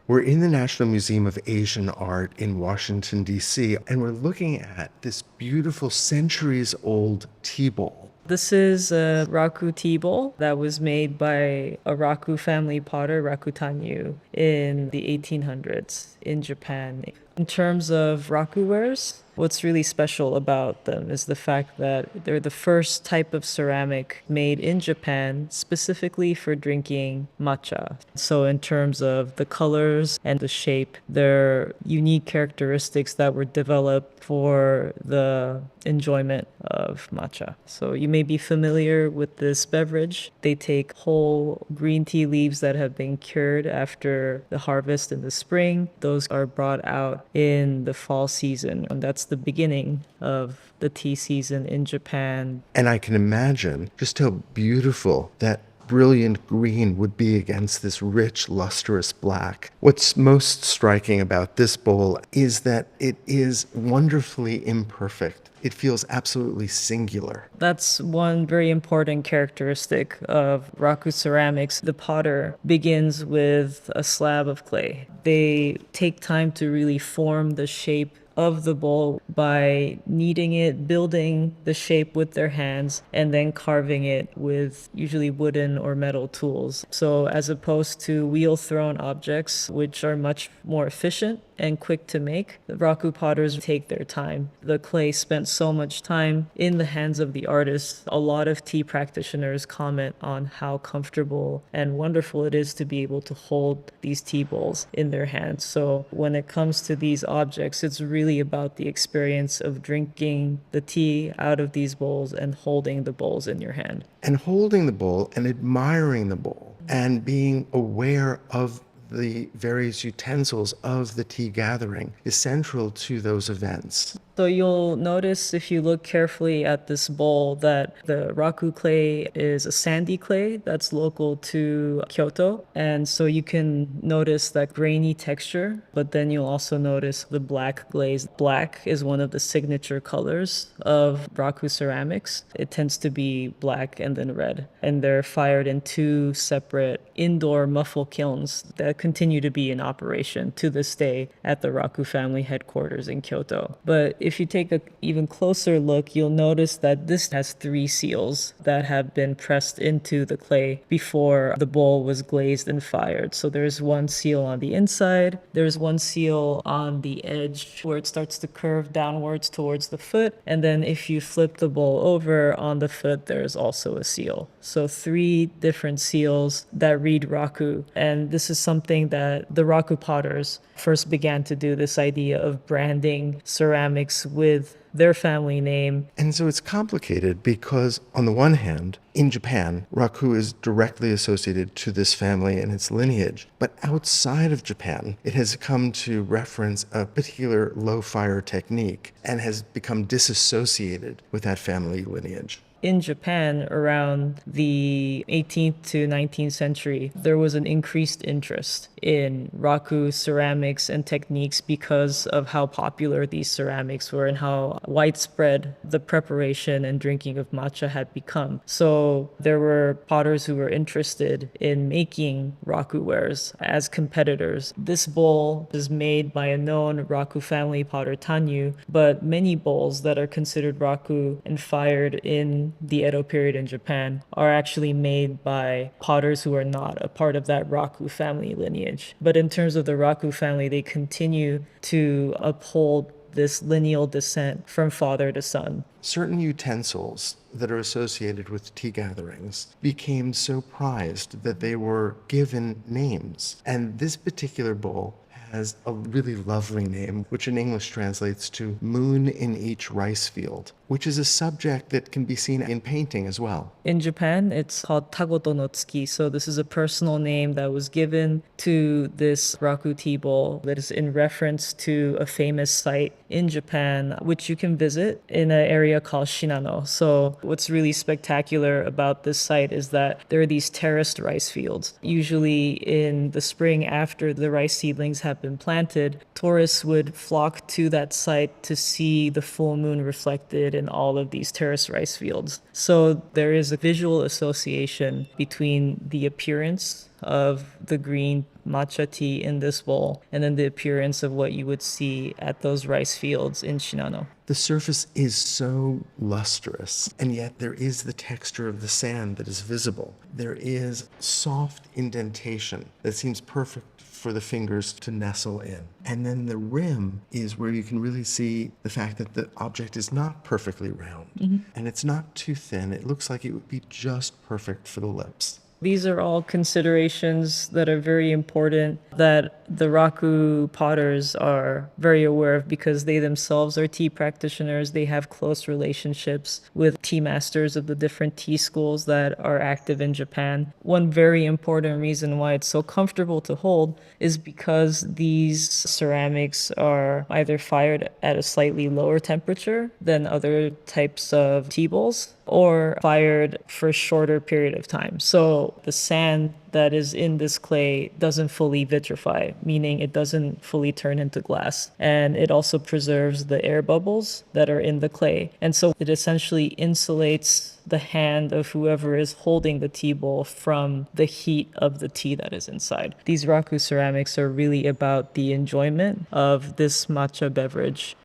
We're in the National Museum of Asian Art in Washington, D.C., and we're looking at this beautiful centuries-old tea bowl. This is a Raku tea bowl that was made by a Raku family potter, Raku Tannyu, in the 1800s in Japan. In terms of Raku wares, what's really special about them is the fact that they're the first type of ceramic made in Japan specifically for drinking matcha. So in terms of the colors and the shape, they're unique characteristics that were developed for the enjoyment of matcha. So you may be familiar with this beverage. They take whole green tea leaves that have been cured after the harvest in the spring. Those are brought out in the fall season, and that's the beginning of the tea season in Japan. And I can imagine just how beautiful that brilliant green would be against this rich, lustrous black. What's most striking about this bowl is that it is wonderfully imperfect. It feels absolutely singular. That's one very important characteristic of Raku ceramics. The potter begins with a slab of clay. They take time to really form the shape of the bowl by kneading it, building the shape with their hands, and then carving it with usually wooden or metal tools. So as opposed to wheel-thrown objects, which are much more efficient and quick to make, the Raku potters take their time. The clay spent so much time in the hands of the artists. A lot of tea practitioners comment on how comfortable and wonderful it is to be able to hold these tea bowls in their hands. So when it comes to these objects, it's really about the experience of drinking the tea out of these bowls and holding the bowls in your hand. And holding the bowl and admiring the bowl and being aware of the various utensils of the tea gathering is central to those events. So you'll notice if you look carefully at this bowl that the Raku clay is a sandy clay that's local to Kyoto. And so you can notice that grainy texture, but then you'll also notice the black glaze. Black is one of the signature colors of Raku ceramics. It tends to be black and then red. And they're fired in two separate indoor muffle kilns that continue to be in operation to this day at the Raku family headquarters in Kyoto. But if you take an even closer look, you'll notice that this has 3 seals that have been pressed into the clay before the bowl was glazed and fired. So there's 1 seal on the inside, there's 1 seal on the edge where it starts to curve downwards towards the foot, and then if you flip the bowl over on the foot, there's also a seal. So 3 different seals that read Raku, and this is something that the Raku potters first began to do, this idea of branding ceramics with their family name. And so it's complicated because, on the one hand, in Japan, Raku is directly associated to this family and its lineage. But outside of Japan, it has come to reference a particular low-fire technique and has become disassociated with that family lineage. In Japan, around the 18th to 19th century, there was an increased interest in Raku ceramics and techniques because of how popular these ceramics were and how widespread the preparation and drinking of matcha had become. So there were potters who were interested in making Raku wares as competitors. This bowl is made by a known Raku family potter, Tannyu, but many bowls that are considered Raku and fired in the Edo period in Japan are actually made by potters who are not a part of that Raku family lineage. But in terms of the Raku family, they continue to uphold this lineal descent from father to son. Certain utensils that are associated with tea gatherings became so prized that they were given names. And this particular bowl has a really lovely name, which in English translates to moon in each rice field, which is a subject that can be seen in painting as well. In Japan, it's called Tagoto no Tsuki. So this is a personal name that was given to this Raku tea bowl that is in reference to a famous site in Japan, which you can visit in an area called Shinano. So what's really spectacular about this site is that there are these terraced rice fields. Usually in the spring after the rice seedlings have been planted, tourists would flock to that site to see the full moon reflected in all of these terraced rice fields. So there is a visual association between the appearance of the green matcha tea in this bowl, and then the appearance of what you would see at those rice fields in Shinano. The surface is so lustrous, and yet there is the texture of the sand that is visible. There is soft indentation that seems perfect for the fingers to nestle in. And then the rim is where you can really see the fact that the object is not perfectly round, and it's not too thin. It looks like it would be just perfect for the lips. These are all considerations that are very important that the Raku potters are very aware of because they themselves are tea practitioners. They have close relationships with tea masters of the different tea schools that are active in Japan. One very important reason why it's so comfortable to hold is because these ceramics are either fired at a slightly lower temperature than other types of tea bowls, or fired for a shorter period of time. So the sand that is in this clay doesn't fully vitrify, meaning it doesn't fully turn into glass. And it also preserves the air bubbles that are in the clay. And so it essentially insulates the hand of whoever is holding the tea bowl from the heat of the tea that is inside. These Raku ceramics are really about the enjoyment of this matcha beverage.